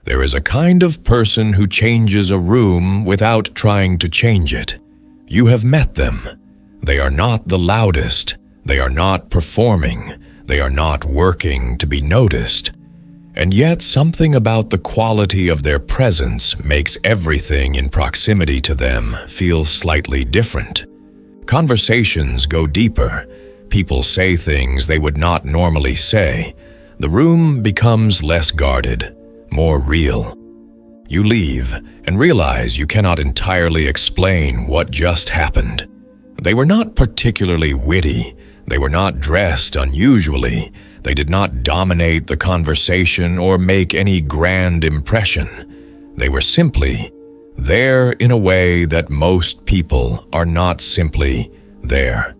There is a kind of person who changes a room without trying to change it. You have met them. They are not the loudest. They are not performing. They are not working to be noticed. And yet something about the quality of their presence makes everything in proximity to them feel slightly different. Conversations go deeper. People say things they would not normally say. The room becomes less guarded, more real. You leave and realize you cannot entirely explain what just happened. They were not particularly witty. They were not dressed unusually. They did not dominate the conversation or make any grand impression. They were simply there in a way that most people are not simply there.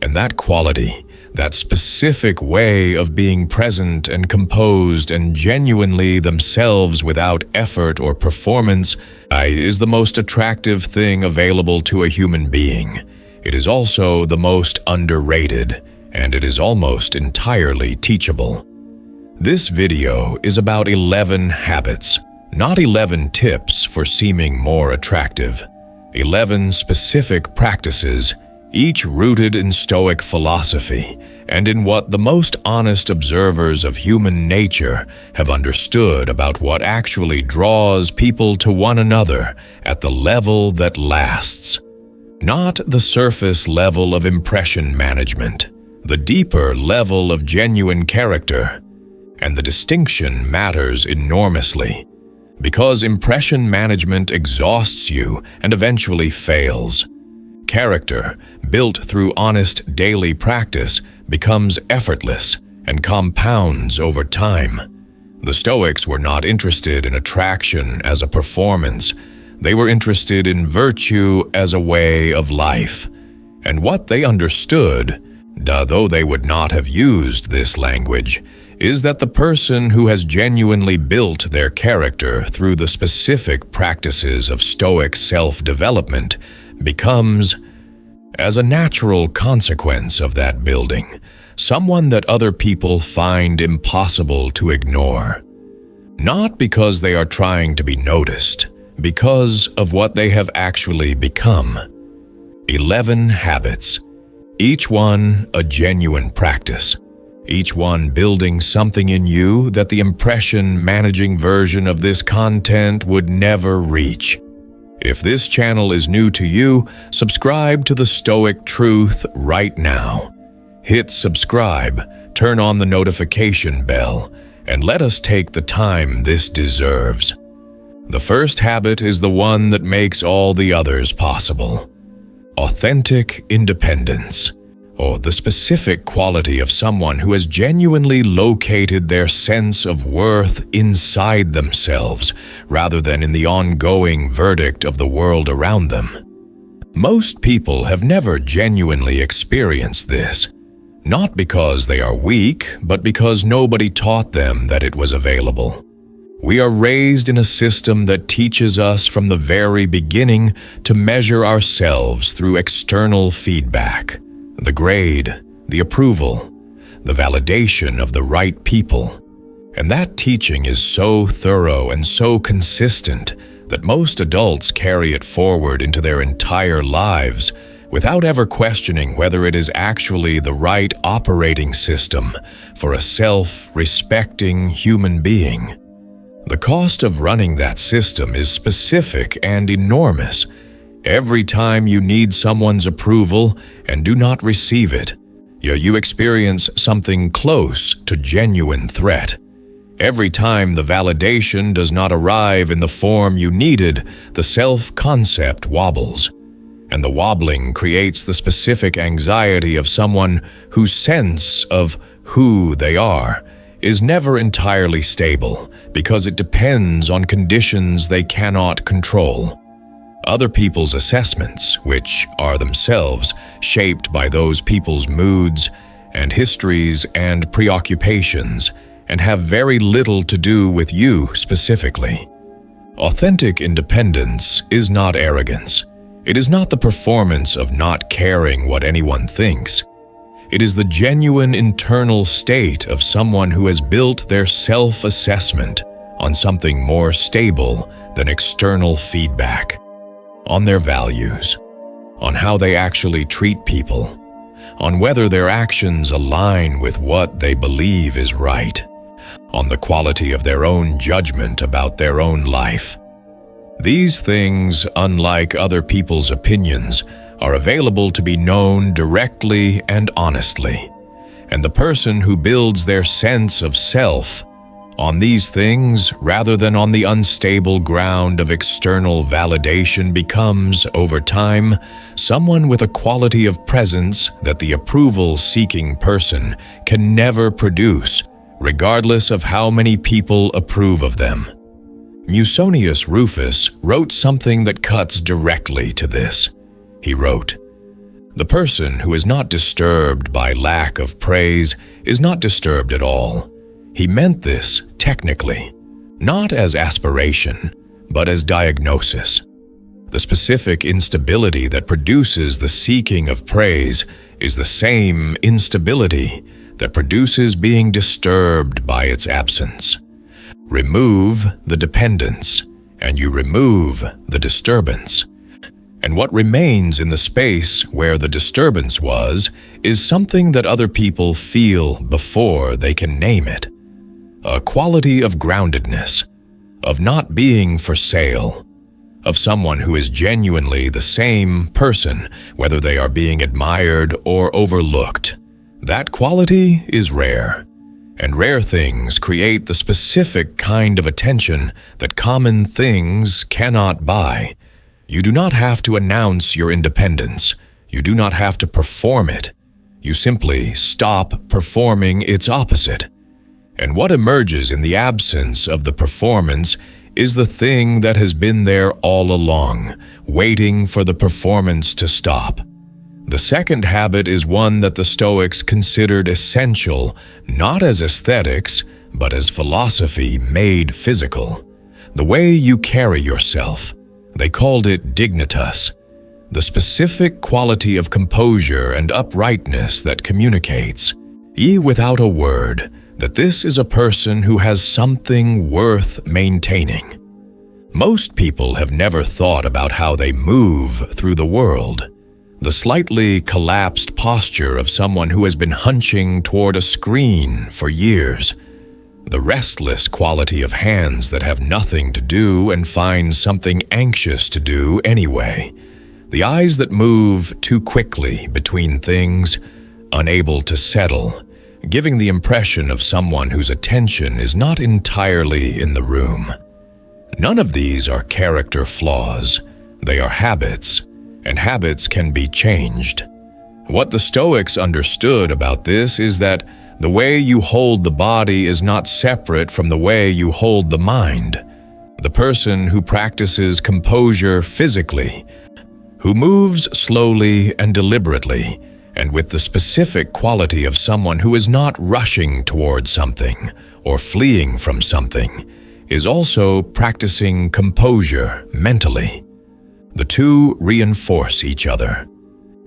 And that quality, that specific way of being present and composed and genuinely themselves without effort or performance, is the most attractive thing available to a human being. It is also the most underrated, and it is almost entirely teachable. This video is about 11 habits, not 11 tips for seeming more attractive. 11 specific practices, each rooted in Stoic philosophy and in what the most honest observers of human nature have understood about what actually draws people to one another at the level that lasts. Not the surface level of impression management, the deeper level of genuine character. And the distinction matters enormously, because impression management exhausts you and eventually fails. Character, built through honest daily practice, becomes effortless and compounds over time. The Stoics were not interested in attraction as a performance. They were interested in virtue as a way of life. And what they understood, though they would not have used this language, is that the person who has genuinely built their character through the specific practices of Stoic self-development becomes, as a natural consequence of that building, someone that other people find impossible to ignore. Not because they are trying to be noticed, because of what they have actually become. 11 habits, each one a genuine practice, each one building something in you that the impression-managing version of this content would never reach. If this channel is new to you, subscribe to the Stoic Truth right now. Hit subscribe, turn on the notification bell, and let us take the time this deserves. The first habit is the one that makes all the others possible. Authentic independence, or the specific quality of someone who has genuinely located their sense of worth inside themselves, rather than in the ongoing verdict of the world around them. Most people have never genuinely experienced this, not because they are weak, but because nobody taught them that it was available. We are raised in a system that teaches us from the very beginning to measure ourselves through external feedback. The grade, the approval, the validation of the right people. And that teaching is so thorough and so consistent that most adults carry it forward into their entire lives without ever questioning whether it is actually the right operating system for a self-respecting human being. The cost of running that system is specific and enormous. Every time you need someone's approval and do not receive it, you experience something close to genuine threat. Every time the validation does not arrive in the form you needed, the self-concept wobbles. And the wobbling creates the specific anxiety of someone whose sense of who they are is never entirely stable because it depends on conditions they cannot control. Other people's assessments, which are themselves shaped by those people's moods and histories and preoccupations, and have very little to do with you specifically. Authentic independence is not arrogance. It is not the performance of not caring what anyone thinks. It is the genuine internal state of someone who has built their self-assessment on something more stable than external feedback, on their values, on how they actually treat people, on whether their actions align with what they believe is right, on the quality of their own judgment about their own life. These things, unlike other people's opinions, are available to be known directly and honestly, and the person who builds their sense of self on these things rather than on the unstable ground of external validation becomes, over time, someone with a quality of presence that the approval-seeking person can never produce, regardless of how many people approve of them. Musonius Rufus wrote something that cuts directly to this. He wrote, "The person who is not disturbed by lack of praise is not disturbed at all." He meant this technically, not as aspiration, but as diagnosis. The specific instability that produces the seeking of praise is the same instability that produces being disturbed by its absence. Remove the dependence, and you remove the disturbance. And what remains in the space where the disturbance was is something that other people feel before they can name it. A quality of groundedness, of not being for sale, of someone who is genuinely the same person, whether they are being admired or overlooked. That quality is rare, and rare things create the specific kind of attention that common things cannot buy. You do not have to announce your independence. You do not have to perform it. You simply stop performing its opposite. And what emerges in the absence of the performance is the thing that has been there all along, waiting for the performance to stop. The second habit is one that the Stoics considered essential, not as aesthetics, but as philosophy made physical. The way you carry yourself. They called it dignitas, the specific quality of composure and uprightness that communicates, without a word, that this is a person who has something worth maintaining. Most people have never thought about how they move through the world. The slightly collapsed posture of someone who has been hunching toward a screen for years. The restless quality of hands that have nothing to do and find something anxious to do anyway. The eyes that move too quickly between things, unable to settle, giving the impression of someone whose attention is not entirely in the room. None of these are character flaws. They are habits, and habits can be changed. What the Stoics understood about this is that the way you hold the body is not separate from the way you hold the mind. The person who practices composure physically, who moves slowly and deliberately, and with the specific quality of someone who is not rushing towards something or fleeing from something, is also practicing composure mentally. The two reinforce each other,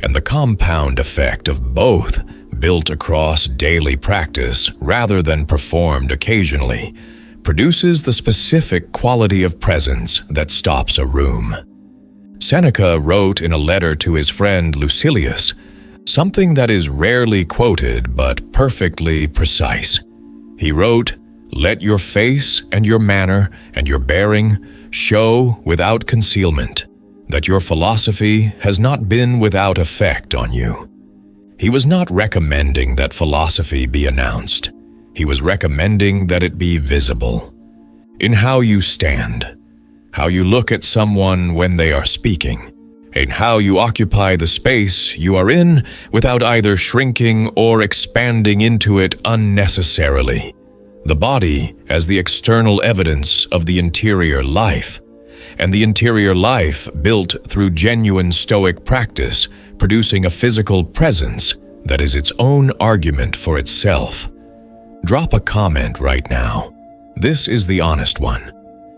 and the compound effect of both, built across daily practice rather than performed occasionally, produces the specific quality of presence that stops a room. Seneca wrote in a letter to his friend Lucilius something that is rarely quoted but perfectly precise. He wrote, "Let your face and your manner and your bearing show without concealment that your philosophy has not been without effect on you." He was not recommending that philosophy be announced. He was recommending that it be visible. In how you stand, how you look at someone when they are speaking, and how you occupy the space you are in without either shrinking or expanding into it unnecessarily. The body as the external evidence of the interior life, and the interior life built through genuine Stoic practice, producing a physical presence that is its own argument for itself. Drop a comment right now. This is the honest one.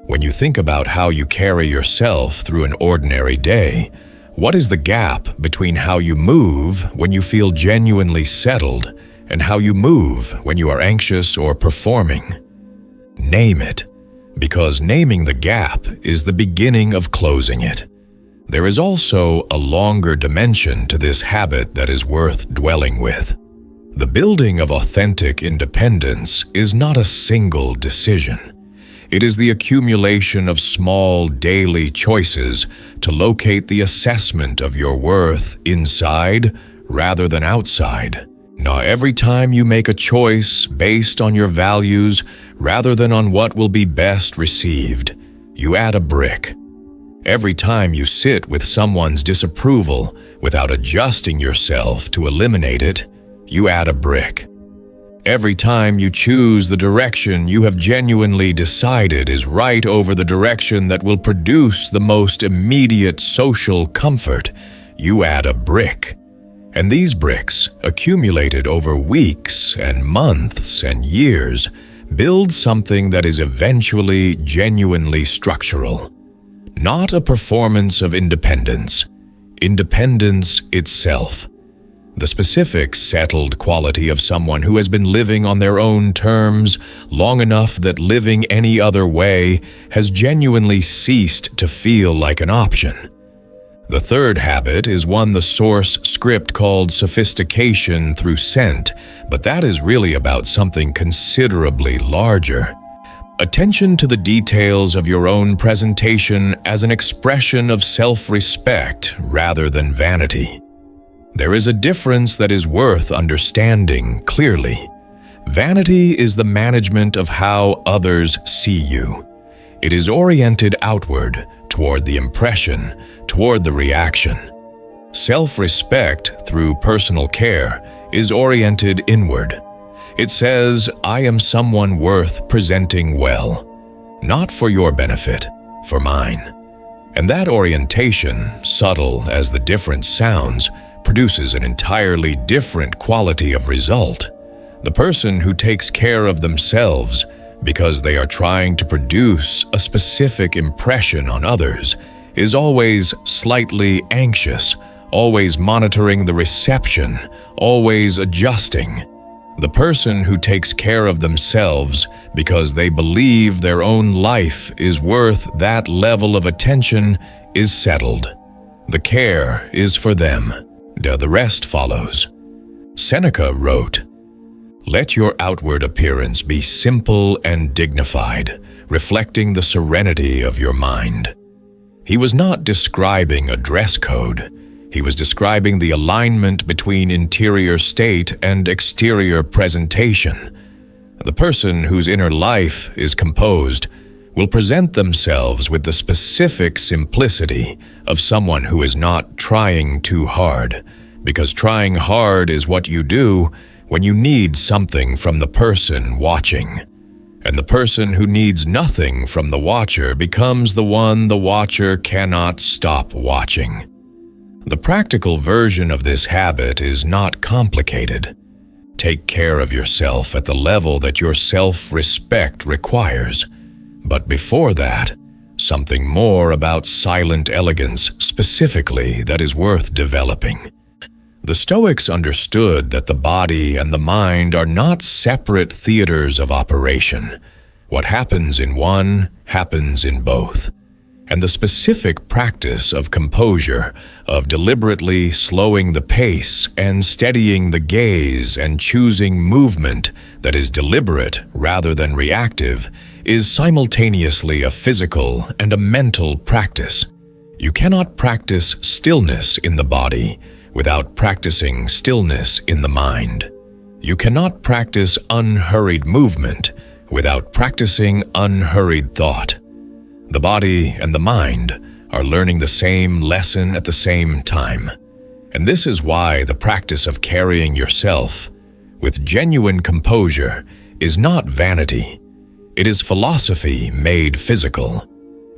When you think about how you carry yourself through an ordinary day, what is the gap between how you move when you feel genuinely settled and how you move when you are anxious or performing? Name it. because naming the gap is the beginning of closing it. There is also a longer dimension to this habit that is worth dwelling with. The building of authentic independence is not a single decision. It is the accumulation of small daily choices to locate the assessment of your worth inside rather than outside. Now, every time you make a choice based on your values rather than on what will be best received, you add a brick. Every time you sit with someone's disapproval without adjusting yourself to eliminate it, you add a brick. Every time you choose the direction you have genuinely decided is right over the direction that will produce the most immediate social comfort, you add a brick. And these bricks, accumulated over weeks and months and years, build something that is eventually genuinely structural. Not a performance of independence, independence itself. The specific, settled quality of someone who has been living on their own terms long enough that living any other way has genuinely ceased to feel like an option. The third habit is one the source script called sophistication through scent, but that is really about something considerably larger. Attention to the details of your own presentation as an expression of self-respect rather than vanity. There is a difference that is worth understanding clearly. Vanity is the management of how others see you. It is oriented outward, toward the impression, toward the reaction. Self-respect through personal care is oriented inward. It says, I am someone worth presenting well, not for your benefit, for mine. And that orientation, subtle as the difference sounds, produces an entirely different quality of result. The person who takes care of themselves because they are trying to produce a specific impression on others is always slightly anxious, always monitoring the reception, always adjusting. The person who takes care of themselves because they believe their own life is worth that level of attention is settled. The care is for them. The rest follows. Seneca wrote, "Let your outward appearance be simple and dignified, reflecting the serenity of your mind." He was not describing a dress code. He was describing the alignment between interior state and exterior presentation. The person whose inner life is composed will present themselves with the specific simplicity of someone who is not trying too hard, because trying hard is what you do when you need something from the person watching. And the person who needs nothing from the watcher becomes the one the watcher cannot stop watching. The practical version of this habit is not complicated. Take care of yourself at the level that your self-respect requires. But before that, something more about silent elegance specifically that is worth developing. The Stoics understood that the body and the mind are not separate theaters of operation. What happens in one happens in both. And the specific practice of composure, of deliberately slowing the pace and steadying the gaze and choosing movement that is deliberate rather than reactive, is simultaneously a physical and a mental practice. You cannot practice stillness in the body without practicing stillness in the mind. You cannot practice unhurried movement without practicing unhurried thought. The body and the mind are learning the same lesson at the same time. And this is why the practice of carrying yourself with genuine composure is not vanity. It is philosophy made physical.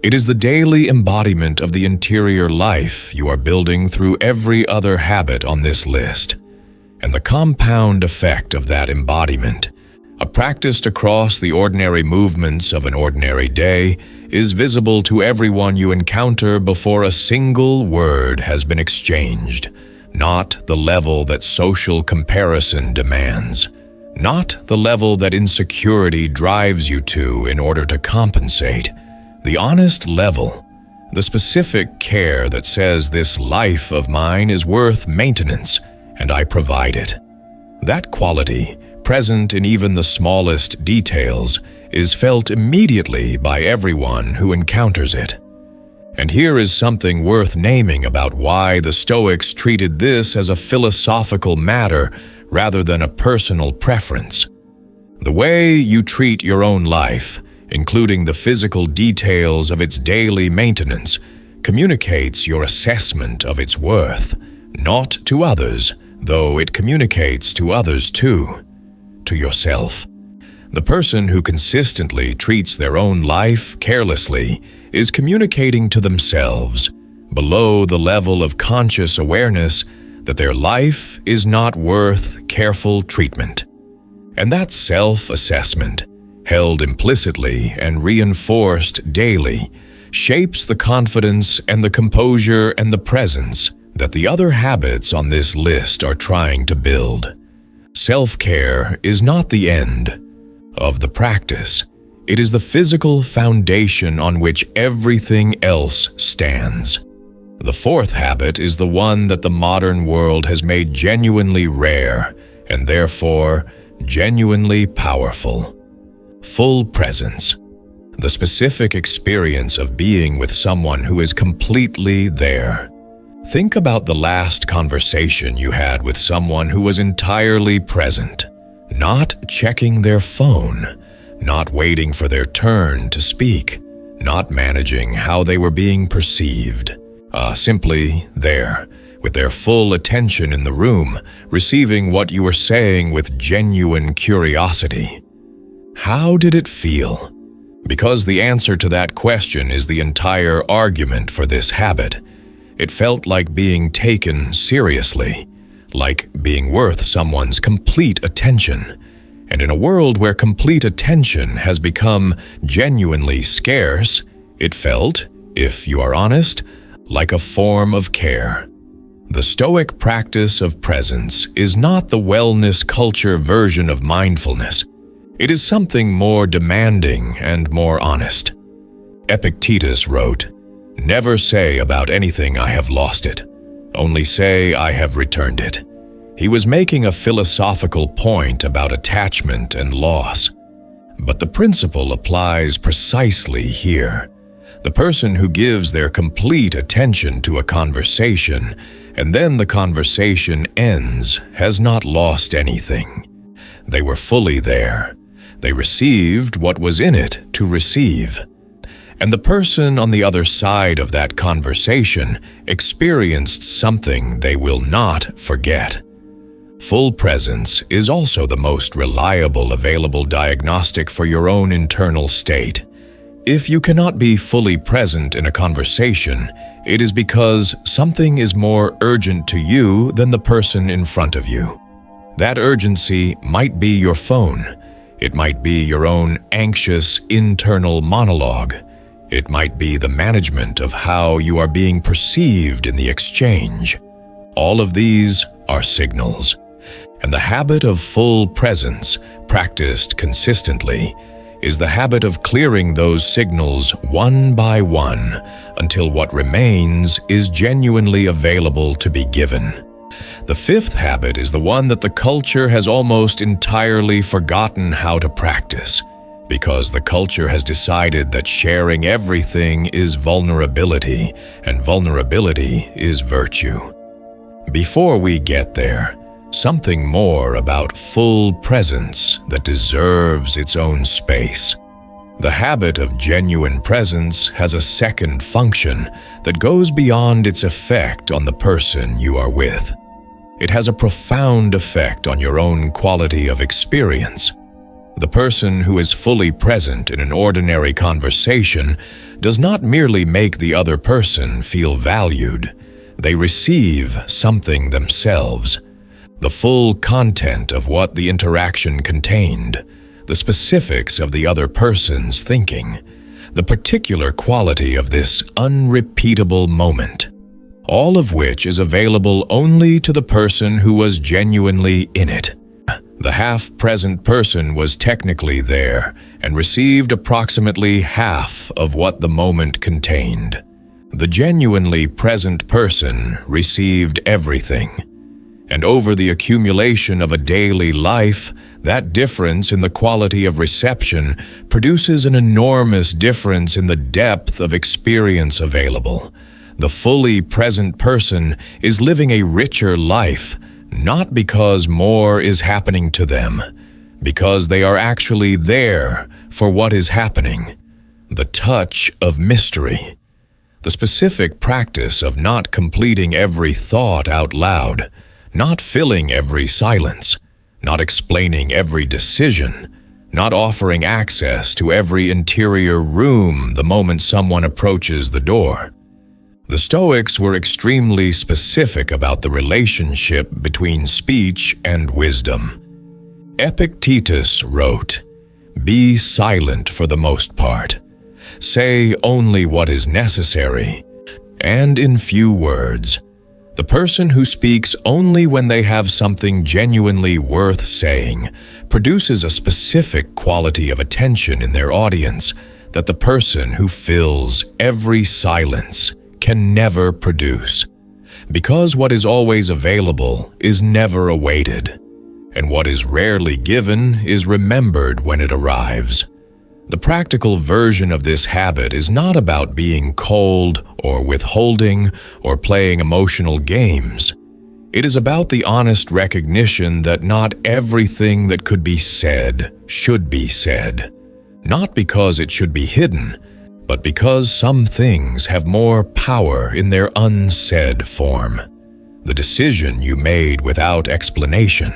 It is the daily embodiment of the interior life you are building through every other habit on this list. And the compound effect of that embodiment, practiced across the ordinary movements of an ordinary day, is visible to everyone you encounter before a single word has been exchanged, not the level that social comparison demands, not the level that insecurity drives you to in order to compensate. The honest level, the specific care that says this life of mine is worth maintenance, and I provide it. That quality, present in even the smallest details, is felt immediately by everyone who encounters it. And here is something worth naming about why the Stoics treated this as a philosophical matter rather than a personal preference. The way you treat your own life, including the physical details of its daily maintenance, communicates your assessment of its worth, not to others, though it communicates to others too, to yourself. The person who consistently treats their own life carelessly is communicating to themselves, below the level of conscious awareness, that their life is not worth careful treatment. And that self-assessment, held implicitly and reinforced daily, shapes the confidence and the composure and the presence that the other habits on this list are trying to build. Self-care is not the end of the practice. It is the physical foundation on which everything else stands. The fourth habit is the one that the modern world has made genuinely rare and therefore genuinely powerful. Full presence. The specific experience of being with someone who is completely there. Think about the last conversation you had with someone who was entirely present, not checking their phone, not waiting for their turn to speak, not managing how they were being perceived. Simply there, with their full attention in the room, receiving what you were saying with genuine curiosity. How did it feel? Because the answer to that question is the entire argument for this habit. It felt like being taken seriously, like being worth someone's complete attention. And in a world where complete attention has become genuinely scarce, it felt, if you are honest, like a form of care. The Stoic practice of presence is not the wellness culture version of mindfulness. It is something more demanding and more honest. Epictetus wrote, "Never say about anything I have lost it, only say I have returned it." He was making a philosophical point about attachment and loss. But the principle applies precisely here. The person who gives their complete attention to a conversation and then the conversation ends has not lost anything. They were fully there. They received what was in it to receive. And the person on the other side of that conversation experienced something they will not forget. Full presence is also the most reliable available diagnostic for your own internal state. If you cannot be fully present in a conversation, it is because something is more urgent to you than the person in front of you. That urgency might be your phone. It might be your own anxious internal monologue. It might be the management of how you are being perceived in the exchange. All of these are signals. And the habit of full presence, practiced consistently, is the habit of clearing those signals one by one until what remains is genuinely available to be given. The fifth habit is the one that the culture has almost entirely forgotten how to practice, because the culture has decided that sharing everything is vulnerability, and vulnerability is virtue. Before we get there, something more about full presence that deserves its own space. The habit of genuine presence has a second function that goes beyond its effect on the person you are with. It has a profound effect on your own quality of experience. The person who is fully present in an ordinary conversation does not merely make the other person feel valued. They receive something themselves. The full content of what the interaction contained, the specifics of the other person's thinking, the particular quality of this unrepeatable moment, all of which is available only to the person who was genuinely in it. The half-present person was technically there and received approximately half of what the moment contained. The genuinely present person received everything. And over the accumulation of a daily life, that difference in the quality of reception produces an enormous difference in the depth of experience available. The fully present person is living a richer life, not because more is happening to them, because they are actually there for what is happening. The touch of mystery. The specific practice of not completing every thought out loud, not filling every silence, not explaining every decision, not offering access to every interior room the moment someone approaches the door. The Stoics were extremely specific about the relationship between speech and wisdom. Epictetus wrote, "Be silent for the most part. Say only what is necessary, and in few words. The person who speaks only when they have something genuinely worth saying produces a specific quality of attention in their audience that the person who fills every silence can never produce, because what is always available is never awaited, and what is rarely given is remembered when it arrives." The practical version of this habit is not about being cold or withholding or playing emotional games. It is about the honest recognition that not everything that could be said should be said, not because it should be hidden, but because some things have more power in their unsaid form. The decision you made without explanation,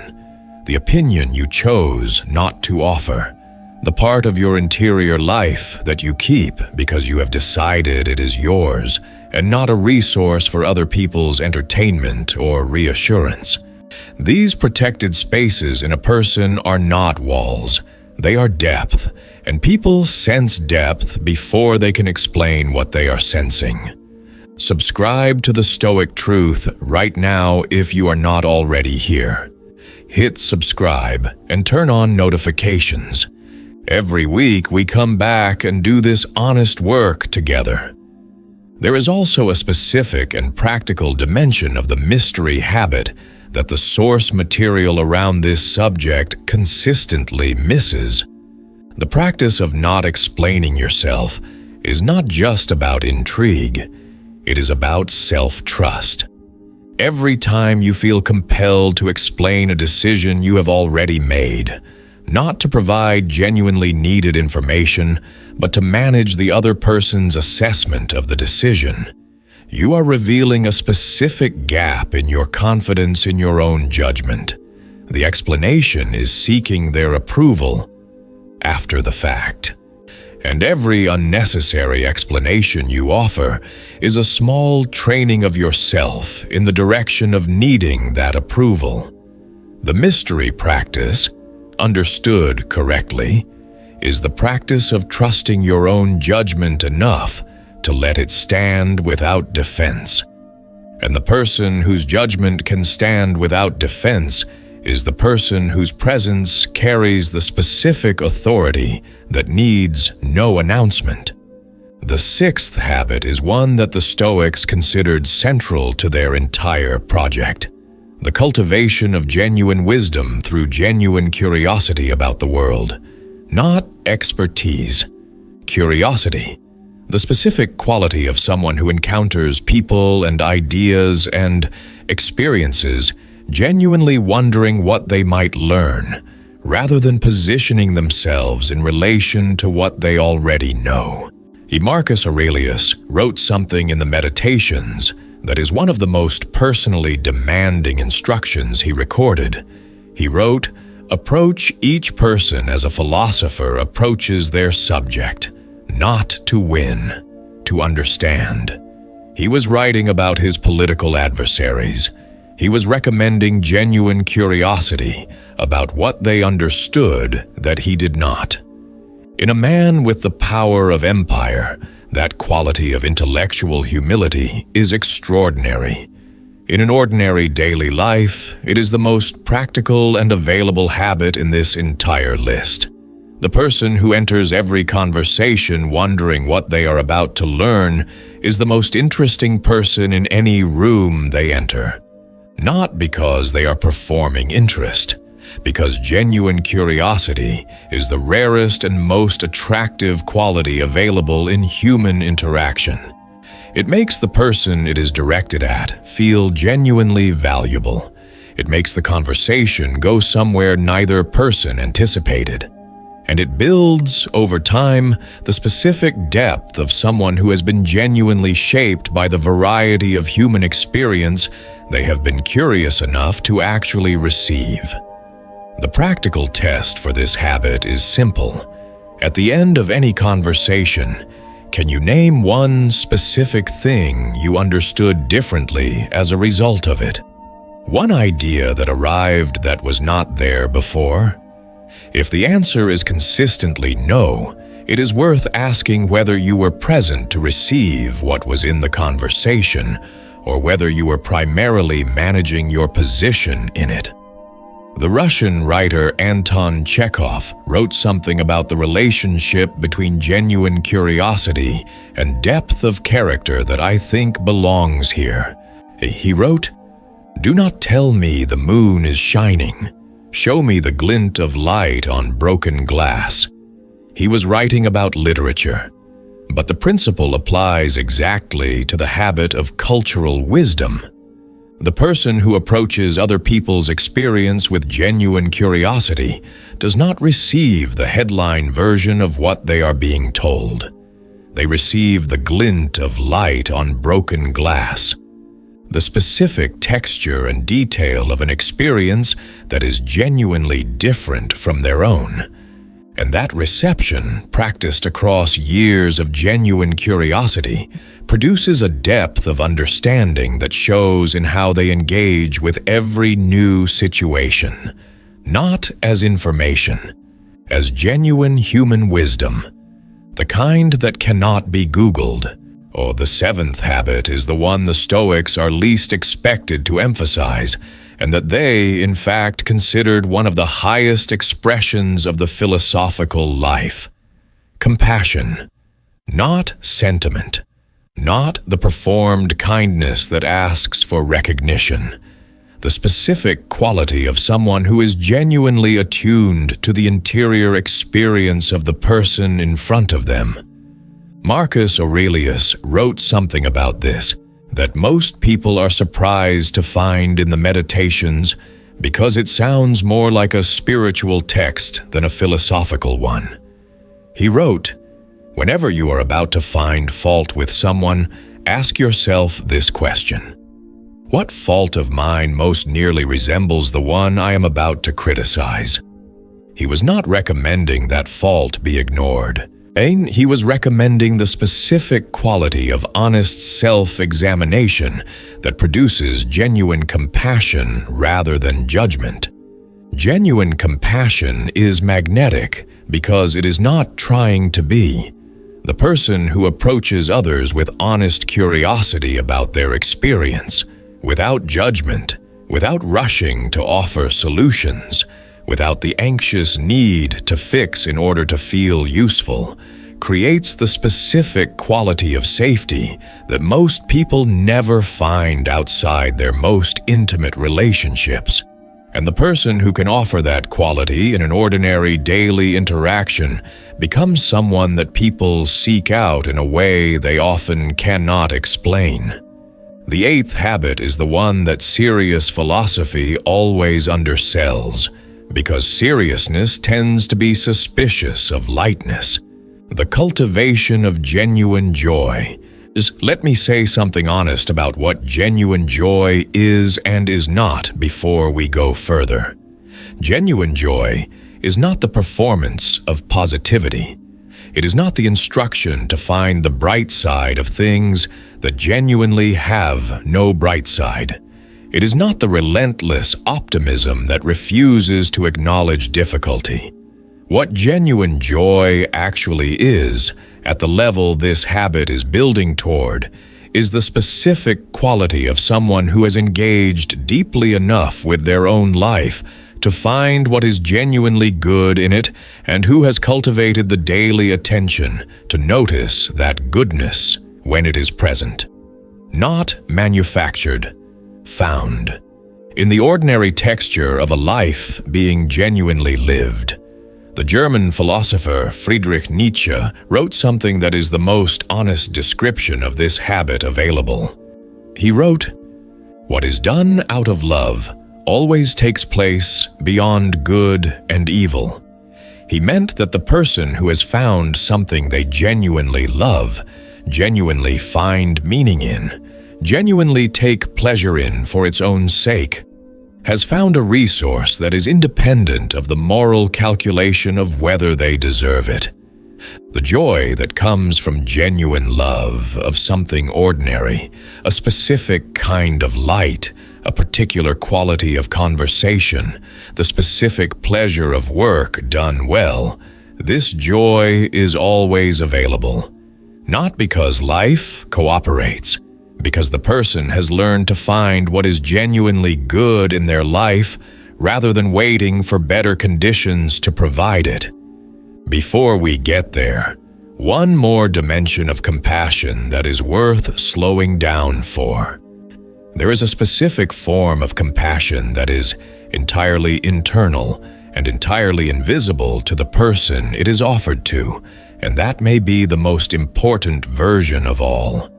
the opinion you chose not to offer, the part of your interior life that you keep because you have decided it is yours and not a resource for other people's entertainment or reassurance. These protected spaces in a person are not walls. They are depth, and people sense depth before they can explain what they are sensing. Subscribe to the Stoic Truth right now if you are not already here. Hit subscribe and turn on notifications. Every week we come back and do this honest work together. There is also a specific and practical dimension of the mystery habit that the source material around this subject consistently misses. The practice of not explaining yourself is not just about intrigue, it is about self-trust. Every time you feel compelled to explain a decision you have already made, not to provide genuinely needed information, but to manage the other person's assessment of the decision, you are revealing a specific gap in your confidence in your own judgment. The explanation is seeking their approval after the fact. And every unnecessary explanation you offer is a small training of yourself in the direction of needing that approval. The mystery practice, understood correctly, is the practice of trusting your own judgment enough to let it stand without defense. And the person whose judgment can stand without defense is the person whose presence carries the specific authority that needs no announcement. The sixth habit is one that the Stoics considered central to their entire project: the cultivation of genuine wisdom through genuine curiosity about the world. Not expertise, curiosity. The specific quality of someone who encounters people and ideas and experiences genuinely wondering what they might learn, rather than positioning themselves in relation to what they already know. Marcus Aurelius wrote something in the Meditations that is one of the most personally demanding instructions he recorded. He wrote, "Approach each person as a philosopher approaches their subject, not to win, to understand." He was writing about his political adversaries. He was recommending genuine curiosity about what they understood that he did not. In a man with the power of empire, that quality of intellectual humility is extraordinary. In an ordinary daily life, it is the most practical and available habit in this entire list. The person who enters every conversation wondering what they are about to learn is the most interesting person in any room they enter. Not because they are performing interest, because genuine curiosity is the rarest and most attractive quality available in human interaction. It makes the person it is directed at feel genuinely valuable. It makes the conversation go somewhere neither person anticipated. And it builds, over time, the specific depth of someone who has been genuinely shaped by the variety of human experience they have been curious enough to actually receive. The practical test for this habit is simple. At the end of any conversation, can you name one specific thing you understood differently as a result of it? One idea that arrived that was not there before? If the answer is consistently no, it is worth asking whether you were present to receive what was in the conversation, or whether you were primarily managing your position in it. The Russian writer Anton Chekhov wrote something about the relationship between genuine curiosity and depth of character that I think belongs here. He wrote, "Do not tell me the moon is shining. Show me the glint of light on broken glass." He was writing about literature, but the principle applies exactly to the habit of cultural wisdom. The person who approaches other people's experience with genuine curiosity does not receive the headline version of what they are being told. They receive the glint of light on broken glass, the specific texture and detail of an experience that is genuinely different from their own. And that reception, practiced across years of genuine curiosity, produces a depth of understanding that shows in how they engage with every new situation, not as information, as genuine human wisdom, the kind that cannot be Googled. Oh, the seventh habit is the one the Stoics are least expected to emphasize, and that they, in fact, considered one of the highest expressions of the philosophical life. Compassion, not sentiment, not the performed kindness that asks for recognition, the specific quality of someone who is genuinely attuned to the interior experience of the person in front of them. Marcus Aurelius wrote something about this that most people are surprised to find in the Meditations because it sounds more like a spiritual text than a philosophical one. He wrote, "Whenever you are about to find fault with someone, ask yourself this question: what fault of mine most nearly resembles the one I am about to criticize?" He was not recommending that fault be ignored. He was recommending the specific quality of honest self-examination that produces genuine compassion rather than judgment. Genuine compassion is magnetic because it is not trying to be. The person who approaches others with honest curiosity about their experience, without judgment, without rushing to offer solutions, without the anxious need to fix in order to feel useful, creates the specific quality of safety that most people never find outside their most intimate relationships. And the person who can offer that quality in an ordinary daily interaction becomes someone that people seek out in a way they often cannot explain. The eighth habit is the one that serious philosophy always undersells, because seriousness tends to be suspicious of lightness. The cultivation of genuine joy. Let me say something honest about what genuine joy is and is not before we go further. Genuine joy is not the performance of positivity. It is not the instruction to find the bright side of things that genuinely have no bright side. It is not the relentless optimism that refuses to acknowledge difficulty. What genuine joy actually is, at the level this habit is building toward, is the specific quality of someone who has engaged deeply enough with their own life to find what is genuinely good in it, and who has cultivated the daily attention to notice that goodness when it is present. Not manufactured, found, in the ordinary texture of a life being genuinely lived. The German philosopher Friedrich Nietzsche wrote something that is the most honest description of this habit available. He wrote, "What is done out of love always takes place beyond good and evil." He meant that the person who has found something they genuinely love, genuinely find meaning in, genuinely take pleasure in for its own sake, has found a resource that is independent of the moral calculation of whether they deserve it. The joy that comes from genuine love of something ordinary, a specific kind of light, a particular quality of conversation, the specific pleasure of work done well, this joy is always available. Not because life cooperates, because the person has learned to find what is genuinely good in their life rather than waiting for better conditions to provide it. Before we get there, one more dimension of compassion that is worth slowing down for. There is a specific form of compassion that is entirely internal and entirely invisible to the person it is offered to, and that may be the most important version of all.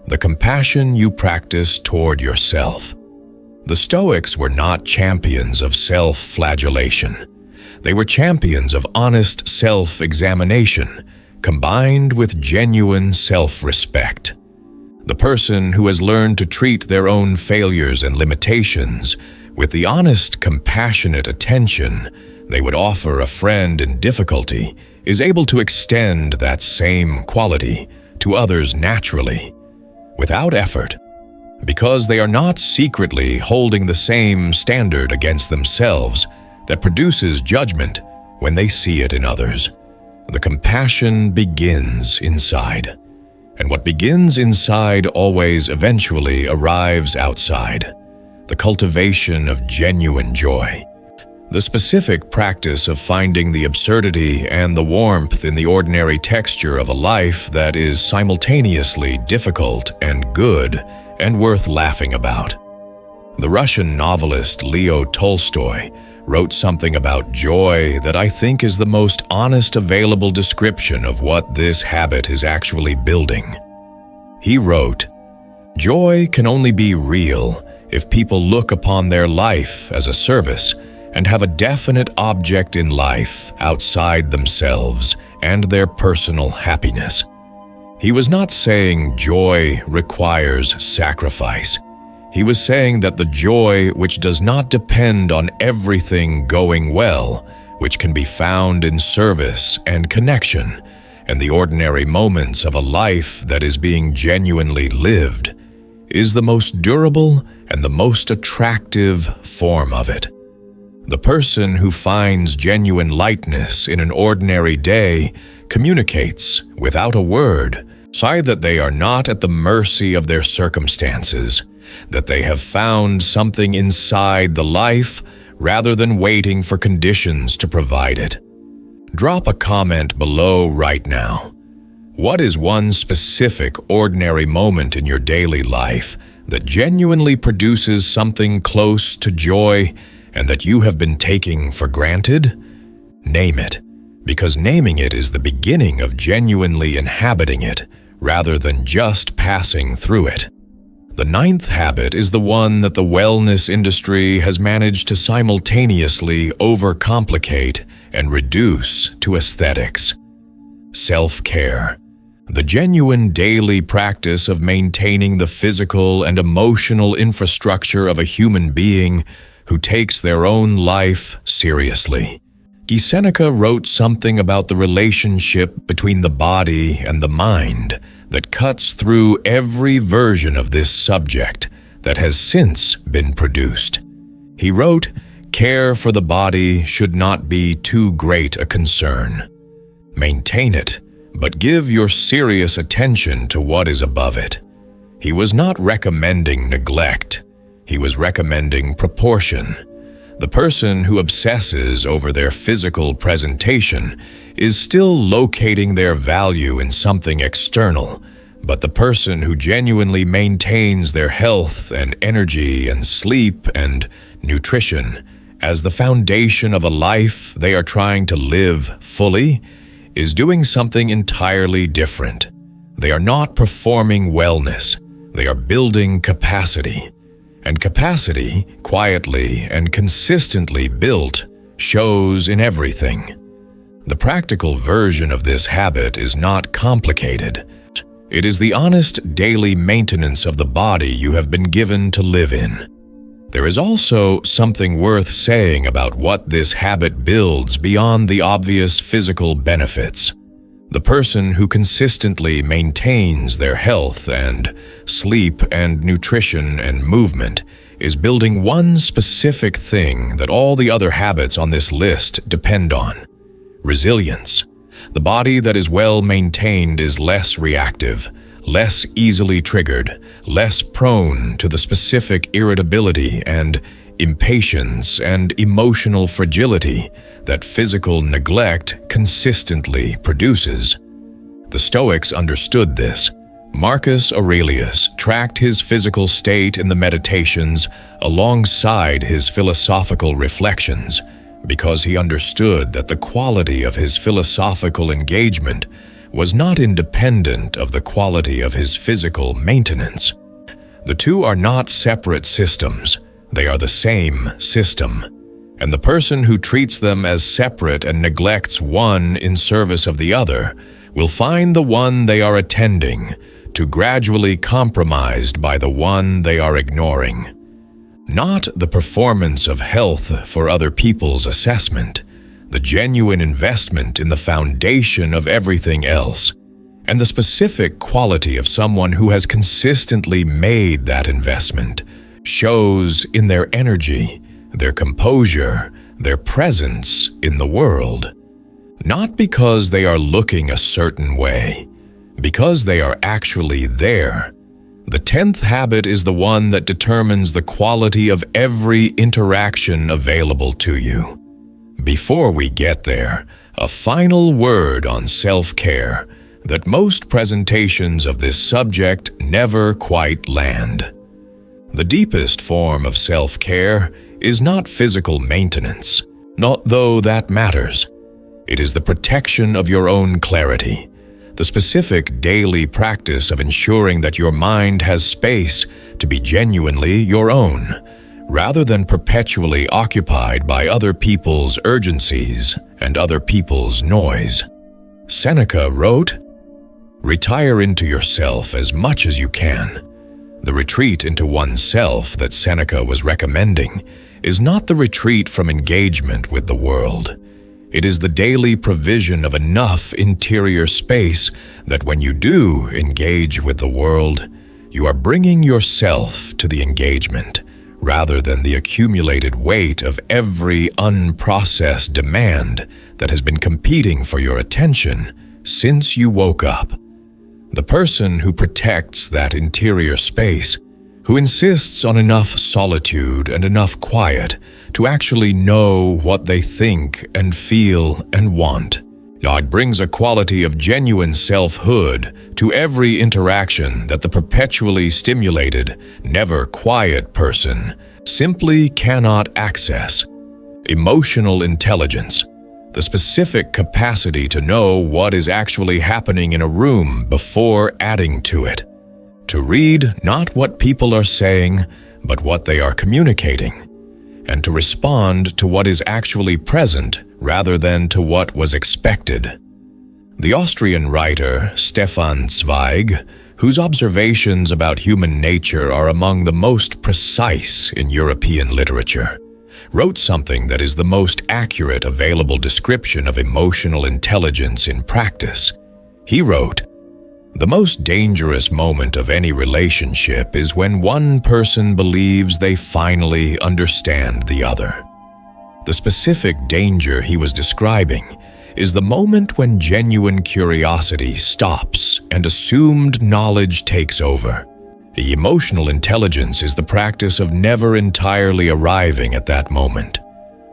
The compassion you practice toward yourself. The Stoics were not champions of self-flagellation. They were champions of honest self-examination, combined with genuine self-respect. The person who has learned to treat their own failures and limitations with the honest, compassionate attention they would offer a friend in difficulty is able to extend that same quality to others naturally, without effort, because they are not secretly holding the same standard against themselves that produces judgment when they see it in others. The compassion begins inside, and what begins inside always eventually arrives outside. The cultivation of genuine joy. The specific practice of finding the absurdity and the warmth in the ordinary texture of a life that is simultaneously difficult and good and worth laughing about. The Russian novelist Leo Tolstoy wrote something about joy that I think is the most honest available description of what this habit is actually building. He wrote, "Joy can only be real if people look upon their life as a service and have a definite object in life outside themselves and their personal happiness." He was not saying joy requires sacrifice. He was saying that the joy which does not depend on everything going well, which can be found in service and connection, and the ordinary moments of a life that is being genuinely lived, is the most durable and the most attractive form of it. The person who finds genuine lightness in an ordinary day communicates, without a word, that they are not at the mercy of their circumstances, that they have found something inside the life rather than waiting for conditions to provide it. Drop a comment below right now. What is one specific ordinary moment in your daily life that genuinely produces something close to joy and that you have been taking for granted? Name it, because naming it is the beginning of genuinely inhabiting it rather than just passing through it. The ninth habit is the one that the wellness industry has managed to simultaneously overcomplicate and reduce to aesthetics. Self-care. The genuine daily practice of maintaining the physical and emotional infrastructure of a human being who takes their own life seriously. Seneca wrote something about the relationship between the body and the mind that cuts through every version of this subject that has since been produced. He wrote, "Care for the body should not be too great a concern. Maintain it, but give your serious attention to what is above it." He was not recommending neglect. He was recommending proportion. The person who obsesses over their physical presentation is still locating their value in something external, but the person who genuinely maintains their health and energy and sleep and nutrition as the foundation of a life they are trying to live fully is doing something entirely different. They are not performing wellness. They are building capacity. And capacity, quietly and consistently built, shows in everything. The practical version of this habit is not complicated. It is the honest daily maintenance of the body you have been given to live in. There is also something worth saying about what this habit builds beyond the obvious physical benefits. The person who consistently maintains their health and sleep and nutrition and movement is building one specific thing that all the other habits on this list depend on: resilience. The body that is well maintained is less reactive, less easily triggered, less prone to the specific irritability and impatience and emotional fragility that physical neglect consistently produces. The Stoics understood this. Marcus Aurelius tracked his physical state in the Meditations alongside his philosophical reflections because he understood that the quality of his philosophical engagement was not independent of the quality of his physical maintenance. The two are not separate systems. They are the same system, and the person who treats them as separate and neglects one in service of the other will find the one they are attending to gradually compromised by the one they are ignoring. Not the performance of health for other people's assessment, the genuine investment in the foundation of everything else, and the specific quality of someone who has consistently made that investment shows in their energy, their composure, their presence in the world. Not because they are looking a certain way, because they are actually there. The 10th habit is the one that determines the quality of every interaction available to you. Before we get there, a final word on self-care that most presentations of this subject never quite land. The deepest form of self-care is not physical maintenance, not though that matters. It is the protection of your own clarity, the specific daily practice of ensuring that your mind has space to be genuinely your own, rather than perpetually occupied by other people's urgencies and other people's noise. Seneca wrote, "Retire into yourself as much as you can." The retreat into oneself that Seneca was recommending is not the retreat from engagement with the world. It is the daily provision of enough interior space that when you do engage with the world, you are bringing yourself to the engagement, rather than the accumulated weight of every unprocessed demand that has been competing for your attention since you woke up. The person who protects that interior space, who insists on enough solitude and enough quiet to actually know what they think and feel and want, it brings a quality of genuine selfhood to every interaction that the perpetually stimulated, never quiet person simply cannot access. Emotional intelligence, the specific capacity to know what is actually happening in a room before adding to it. To read not what people are saying, but what they are communicating, and to respond to what is actually present rather than to what was expected. The Austrian writer Stefan Zweig, whose observations about human nature are among the most precise in European literature, wrote something that is the most accurate available description of emotional intelligence in practice. He wrote, "The most dangerous moment of any relationship is when one person believes they finally understand the other." The specific danger he was describing is the moment when genuine curiosity stops and assumed knowledge takes over. Emotional intelligence is the practice of never entirely arriving at that moment,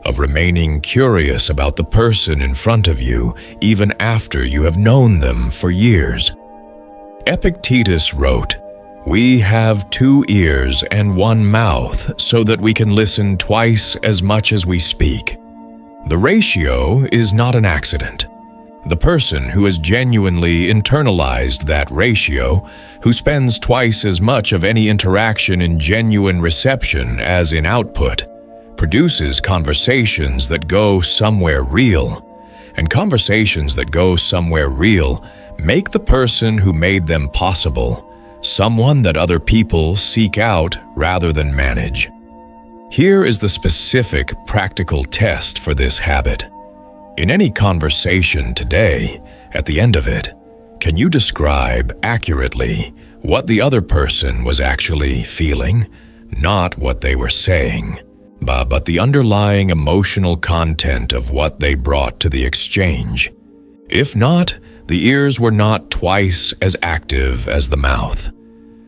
of remaining curious about the person in front of you even after you have known them for years. Epictetus wrote, "We have 2 ears and 1 mouth so that we can listen twice as much as we speak." The ratio is not an accident. The person who has genuinely internalized that ratio, who spends twice as much of any interaction in genuine reception as in output, produces conversations that go somewhere real. And conversations that go somewhere real make the person who made them possible someone that other people seek out rather than manage. Here is the specific, practical test for this habit. In any conversation today, at the end of it, can you describe accurately what the other person was actually feeling, not what they were saying, but the underlying emotional content of what they brought to the exchange? If not, the ears were not twice as active as the mouth.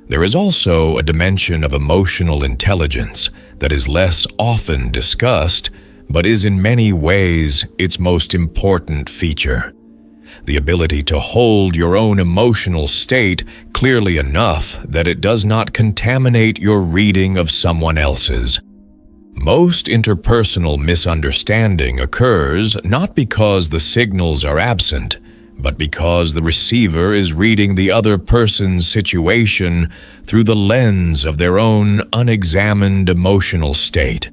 There is also a dimension of emotional intelligence that is less often discussed, but is in many ways its most important feature. The ability to hold your own emotional state clearly enough that it does not contaminate your reading of someone else's. Most interpersonal misunderstanding occurs not because the signals are absent, but because the receiver is reading the other person's situation through the lens of their own unexamined emotional state.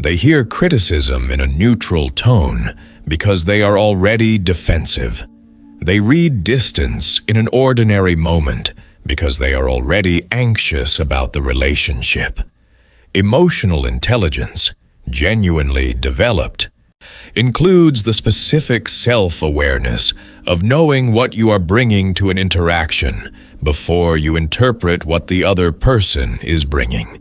They hear criticism in a neutral tone because they are already defensive. They read distance in an ordinary moment because they are already anxious about the relationship. Emotional intelligence, genuinely developed, includes the specific self-awareness of knowing what you are bringing to an interaction before you interpret what the other person is bringing.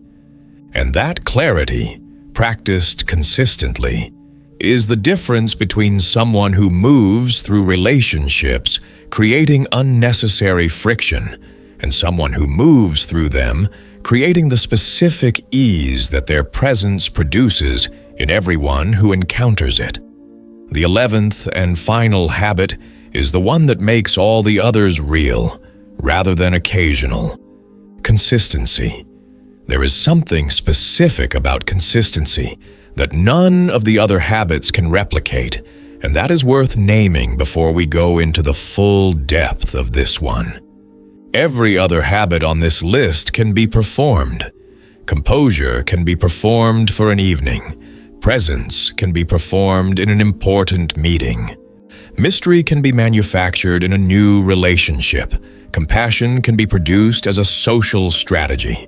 And that clarity, practiced consistently, is the difference between someone who moves through relationships creating unnecessary friction and someone who moves through them creating the specific ease that their presence produces in everyone who encounters it. The 11th and final habit is the one that makes all the others real, rather than occasional. Consistency. There is something specific about consistency that none of the other habits can replicate, and that is worth naming before we go into the full depth of this one. Every other habit on this list can be performed. Composure can be performed for an evening. Presence can be performed in an important meeting. Mystery can be manufactured in a new relationship. Compassion can be produced as a social strategy.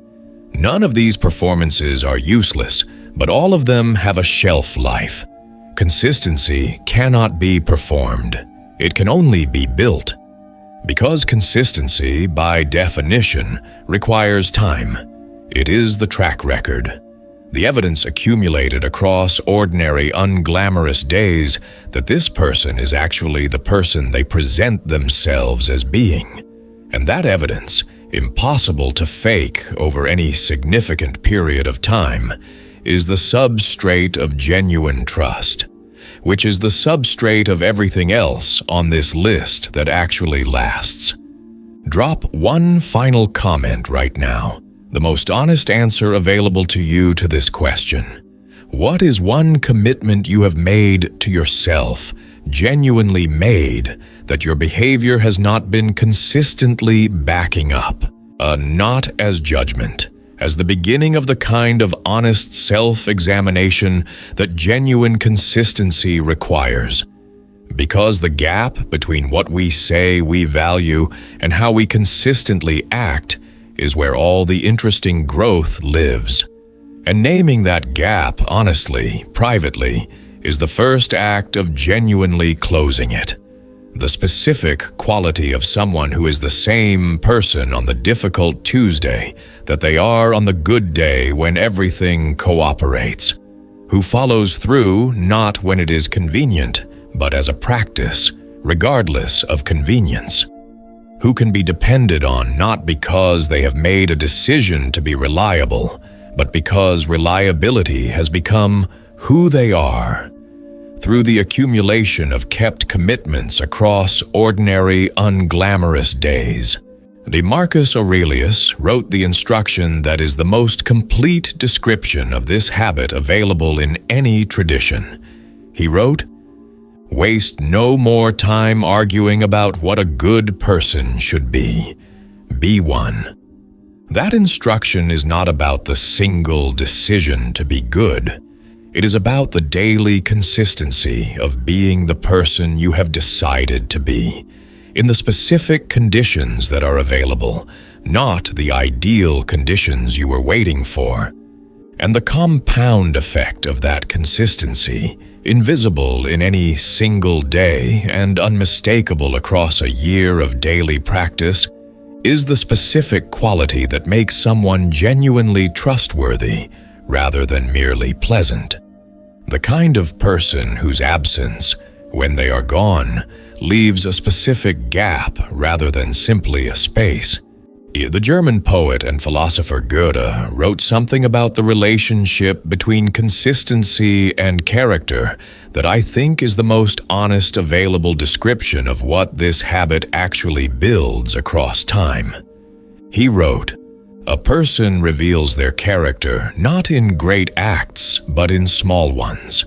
None of these performances are useless, but all of them have a shelf life. Consistency cannot be performed. It can only be built. Because consistency, by definition, requires time, it is the track record. The evidence accumulated across ordinary, unglamorous days that this person is actually the person they present themselves as being. And that evidence, impossible to fake over any significant period of time, is the substrate of genuine trust, which is the substrate of everything else on this list that actually lasts. Drop one final comment right now, the most honest answer available to you to this question. What is one commitment you have made to yourself, genuinely made, that your behavior has not been consistently backing up? Not as judgment, as the beginning of the kind of honest self-examination that genuine consistency requires. Because the gap between what we say we value and how we consistently act is where all the interesting growth lives. And naming that gap honestly, privately, is the first act of genuinely closing it. The specific quality of someone who is the same person on the difficult Tuesday that they are on the good day when everything cooperates, who follows through not when it is convenient, but as a practice, regardless of convenience. who can be depended on not because they have made a decision to be reliable, but because reliability has become who they are. Through the accumulation of kept commitments across ordinary, unglamorous days, Marcus Aurelius wrote the instruction that is the most complete description of this habit available in any tradition. He wrote, "Waste no more time arguing about what a good person should be. Be one." That instruction is not about the single decision to be good. It is about the daily consistency of being the person you have decided to be, in the specific conditions that are available, not the ideal conditions you were waiting for. And the compound effect of that consistency, invisible in any single day and unmistakable across a year of daily practice, is the specific quality that makes someone genuinely trustworthy rather than merely pleasant. The kind of person whose absence, when they are gone, leaves a specific gap rather than simply a space. The German poet and philosopher Goethe wrote something about the relationship between consistency and character that I think is the most honest available description of what this habit actually builds across time. He wrote, "A person reveals their character not in great acts, but in small ones.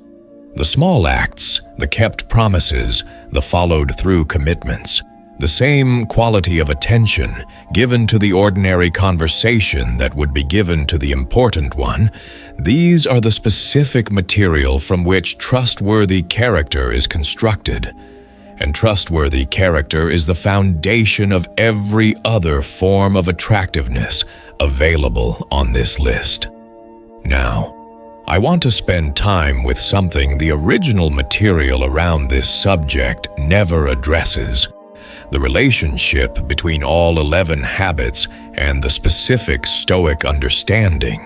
The small acts, the kept promises, the followed-through commitments, the same quality of attention given to the ordinary conversation that would be given to the important one, these are the specific material from which trustworthy character is constructed. And trustworthy character is the foundation of every other form of attractiveness available on this list." Now, I want to spend time with something the original material around this subject never addresses: the relationship between all 11 habits and the specific Stoic understanding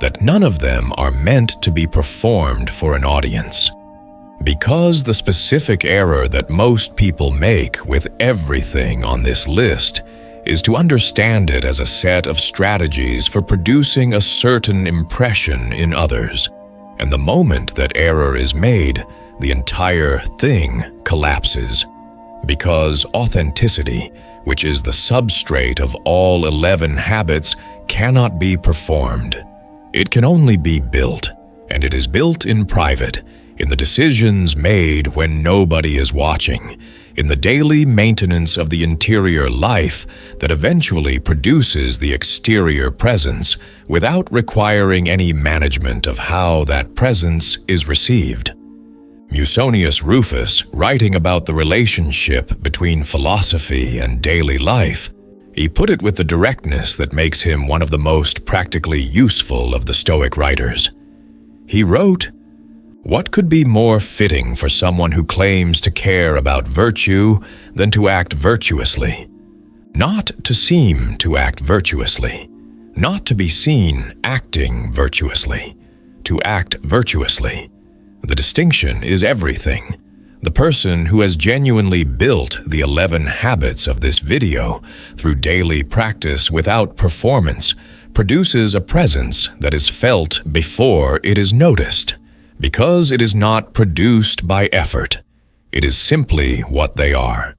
that none of them are meant to be performed for an audience. Because the specific error that most people make with everything on this list is to understand it as a set of strategies for producing a certain impression in others. And the moment that error is made, the entire thing collapses. Because authenticity, which is the substrate of all 11 habits, cannot be performed. It can only be built, and it is built in private, in the decisions made when nobody is watching, in the daily maintenance of the interior life that eventually produces the exterior presence without requiring any management of how that presence is received. Musonius Rufus, writing about the relationship between philosophy and daily life, he put it with the directness that makes him one of the most practically useful of the Stoic writers. He wrote, "What could be more fitting for someone who claims to care about virtue than to act virtuously? Not to seem to act virtuously, not to be seen acting virtuously, to act virtuously. The distinction is everything. The person who has genuinely built the 11 habits of this video through daily practice without performance produces a presence that is felt before it is noticed, because it is not produced by effort. It is simply what they are."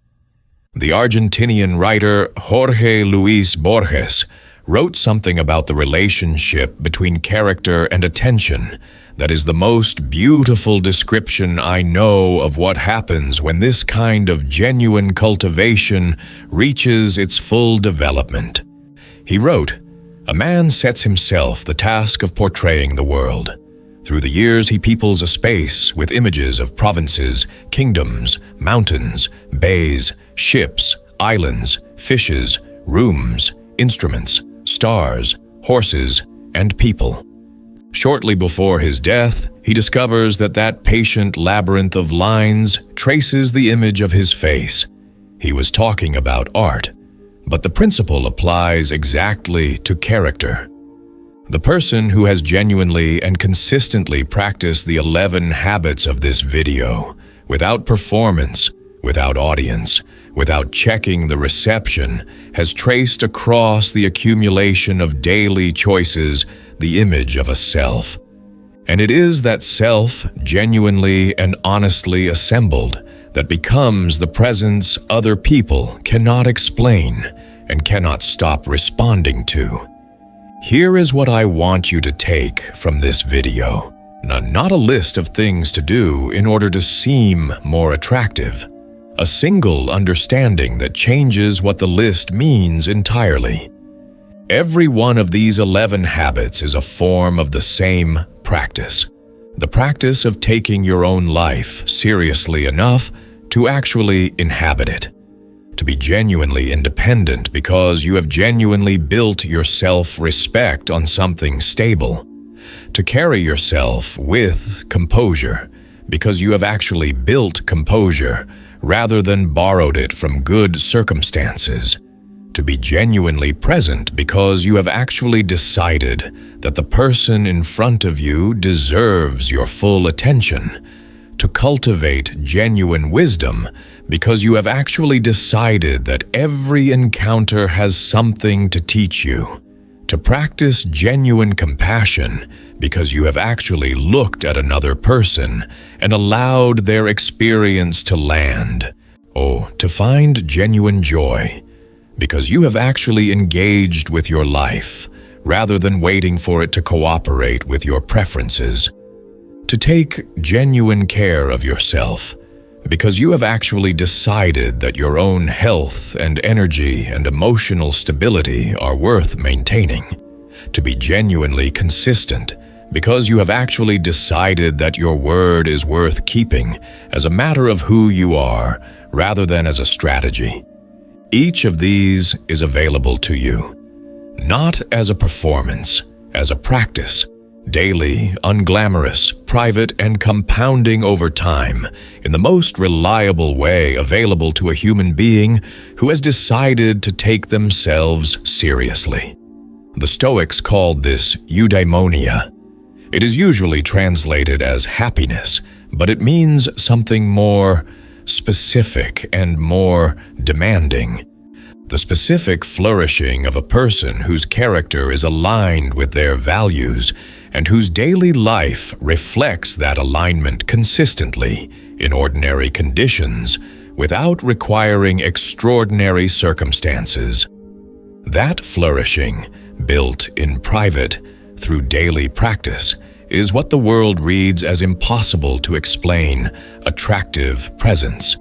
The Argentinian writer Jorge Luis Borges wrote something about the relationship between character and attention that is the most beautiful description I know of what happens when this kind of genuine cultivation reaches its full development. He wrote, "A man sets himself the task of portraying the world. Through the years he peoples a space with images of provinces, kingdoms, mountains, bays, ships, islands, fishes, rooms, instruments, stars, horses, and people. Shortly before his death, he discovers that that patient labyrinth of lines traces the image of his face. He was talking about art, but the principle applies exactly to character. The person who has genuinely and consistently practiced the 11 habits of this video, without performance, without audience, without checking the reception, has traced across the accumulation of daily choices the image of a self. And it is that self, genuinely and honestly assembled, that becomes the presence other people cannot explain and cannot stop responding to. Here is what I want you to take from this video. Not a list of things to do in order to seem more attractive. A single understanding that changes what the list means entirely. Every one of these 11 habits is a form of the same practice. The practice of taking your own life seriously enough to actually inhabit it. To be genuinely independent because you have genuinely built your self-respect on something stable. To carry yourself with composure because you have actually built composure rather than borrowed it from good circumstances. To be genuinely present because you have actually decided that the person in front of you deserves your full attention. To cultivate genuine wisdom because you have actually decided that every encounter has something to teach you. To practice genuine compassion because you have actually looked at another person and allowed their experience to land. Oh, to find genuine joy because you have actually engaged with your life rather than waiting for it to cooperate with your preferences. To take genuine care of yourself because you have actually decided that your own health and energy and emotional stability are worth maintaining. To be genuinely consistent because you have actually decided that your word is worth keeping as a matter of who you are rather than as a strategy. Each of these is available to you, not as a performance, as a practice, daily, unglamorous, private, and compounding over time in the most reliable way available to a human being who has decided to take themselves seriously. The Stoics called this eudaimonia. It is usually translated as happiness, but it means something more specific and more demanding. The specific flourishing of a person whose character is aligned with their values and whose daily life reflects that alignment consistently in ordinary conditions without requiring extraordinary circumstances. That flourishing, built in private through daily practice, is what the world reads as impossible to explain attractive presence.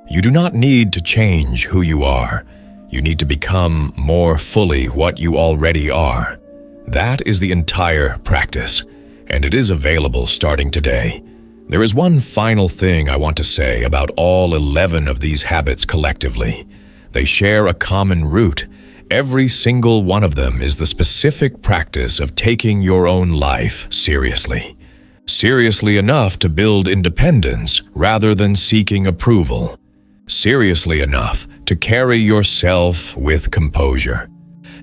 You do not need to change who you are. You need to become more fully what you already are. That is the entire practice, and it is available starting today. There is one final thing I want to say about all 11 of these habits collectively. They share a common root. Every single one of them is the specific practice of taking your own life seriously. Seriously enough to build independence rather than seeking approval. Seriously enough to carry yourself with composure.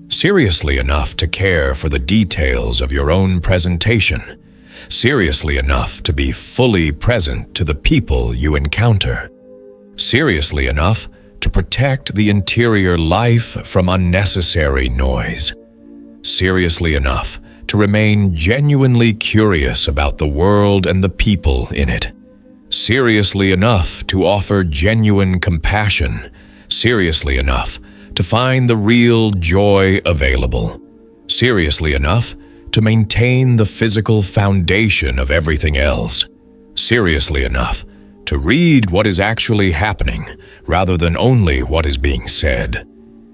Seriously enough to care for the details of your own presentation. Seriously enough to be fully present to the people you encounter. Seriously enough to protect the interior life from unnecessary noise. Seriously enough to remain genuinely curious about the world and the people in it. Seriously enough to offer genuine compassion. Seriously enough to find the real joy available. Seriously enough to maintain the physical foundation of everything else. Seriously enough to read what is actually happening rather than only what is being said.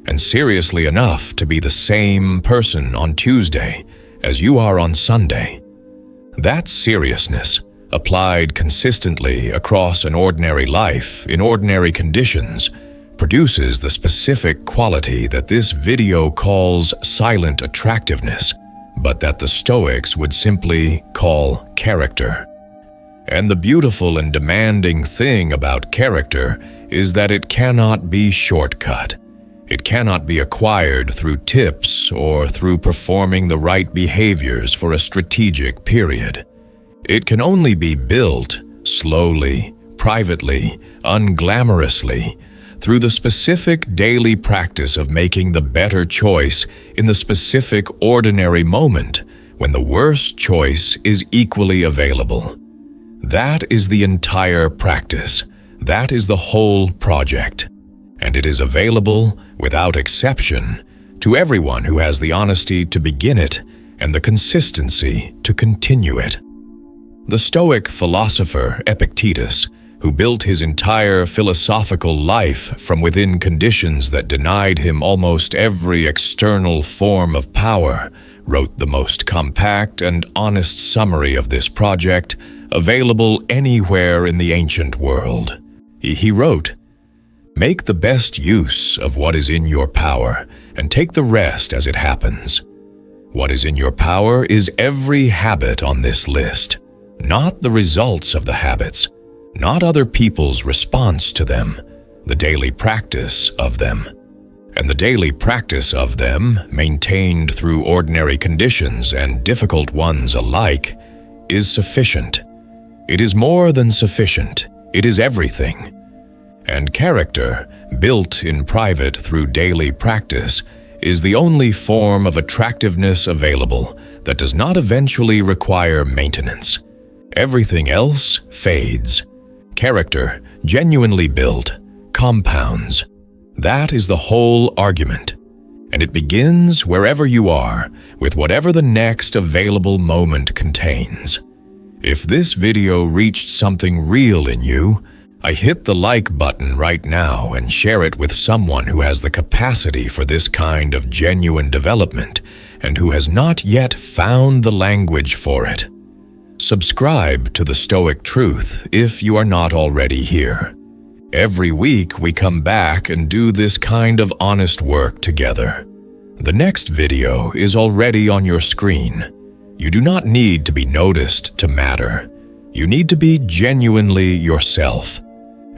And seriously enough to be the same person on Tuesday as you are on Sunday. That seriousness, applied consistently across an ordinary life in ordinary conditions, produces the specific quality that this video calls silent attractiveness, but that the Stoics would simply call character. And the beautiful and demanding thing about character is that it cannot be shortcut. It cannot be acquired through tips or through performing the right behaviors for a strategic period. It can only be built slowly, privately, unglamorously, through the specific daily practice of making the better choice in the specific ordinary moment when the worst choice is equally available. That is the entire practice. That is the whole project. And it is available, without exception, to everyone who has the honesty to begin it and the consistency to continue it. The Stoic philosopher Epictetus, who built his entire philosophical life from within conditions that denied him almost every external form of power, wrote the most compact and honest summary of this project available anywhere in the ancient world. He wrote, "Make the best use of what is in your power, and take the rest as it happens. What is in your power is every habit on this list, not the results of the habits, not other people's response to them, the daily practice of them. And the daily practice of them, maintained through ordinary conditions and difficult ones alike, is sufficient. It is more than sufficient. It is everything. And character, built in private through daily practice, is the only form of attractiveness available that does not eventually require maintenance. Everything else fades. Character, genuinely built, compounds. That is the whole argument. And it begins wherever you are, with whatever the next available moment contains. If this video reached something real in you, I hit the like button right now and share it with someone who has the capacity for this kind of genuine development and who has not yet found the language for it. Subscribe to the Stoic Truth if you are not already here. Every week we come back and do this kind of honest work together. The next video is already on your screen. You do not need to be noticed to matter. You need to be genuinely yourself.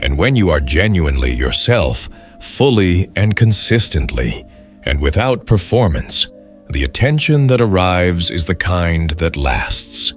And when you are genuinely yourself, fully and consistently, and without performance, the attention that arrives is the kind that lasts.